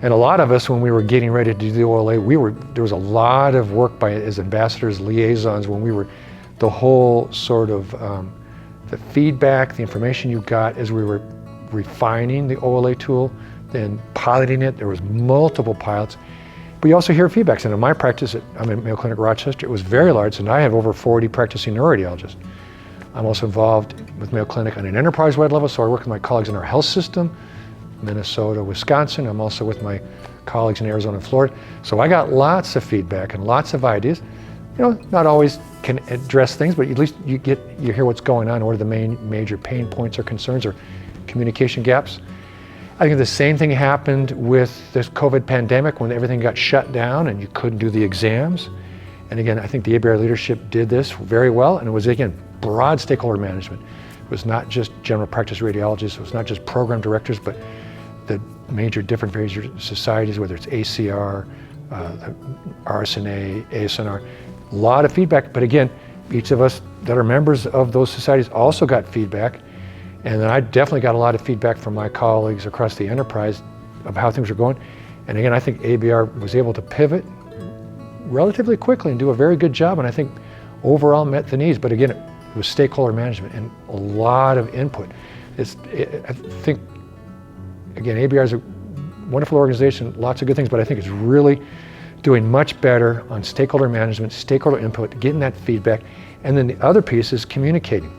And a lot of us, when we were getting ready to do the OLA, there was a lot of work by as ambassadors, liaisons, when we were, the whole sort of, the feedback, the information you got as we were refining the OLA tool, then piloting it. There was multiple pilots. But you also hear feedbacks. And in my practice, I'm at Mayo Clinic Rochester, it was very large, and I have over 40 practicing neuroradiologists. I'm also involved with Mayo Clinic on an enterprise-wide level, so I work with my colleagues in our health system, Minnesota, Wisconsin. I'm also with my colleagues in Arizona and Florida. So I got lots of feedback and lots of ideas. You know, not always can address things, but at least you hear what's going on, what are the major pain points or concerns or communication gaps. I think the same thing happened with this COVID pandemic when everything got shut down and you couldn't do the exams. And again, I think the ABR leadership did this very well, and it was, again, broad stakeholder management. It was not just general practice radiologists, it was not just program directors, but the major different major societies, whether it's ACR, RSNA, ASNR, a lot of feedback. But again, each of us that are members of those societies also got feedback. And then I definitely got a lot of feedback from my colleagues across the enterprise of how things were going. And again, I think ABR was able to pivot relatively quickly and do a very good job, and I think overall met the needs. But again, it was stakeholder management and a lot of input. I think, again, ABR is a wonderful organization, lots of good things, but I think it's really doing much better on stakeholder management, stakeholder input, getting that feedback. And then the other piece is communicating.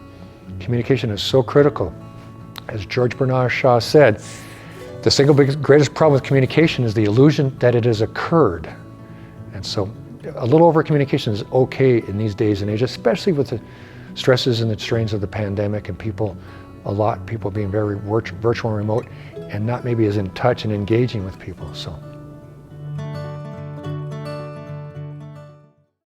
Communication is so critical. As George Bernard Shaw said, the single greatest problem with communication is the illusion that it has occurred. And so a little over communication is okay in these days and age, especially with the stresses and the strains of the pandemic and people being very virtual and remote and not maybe as in touch and engaging with people. So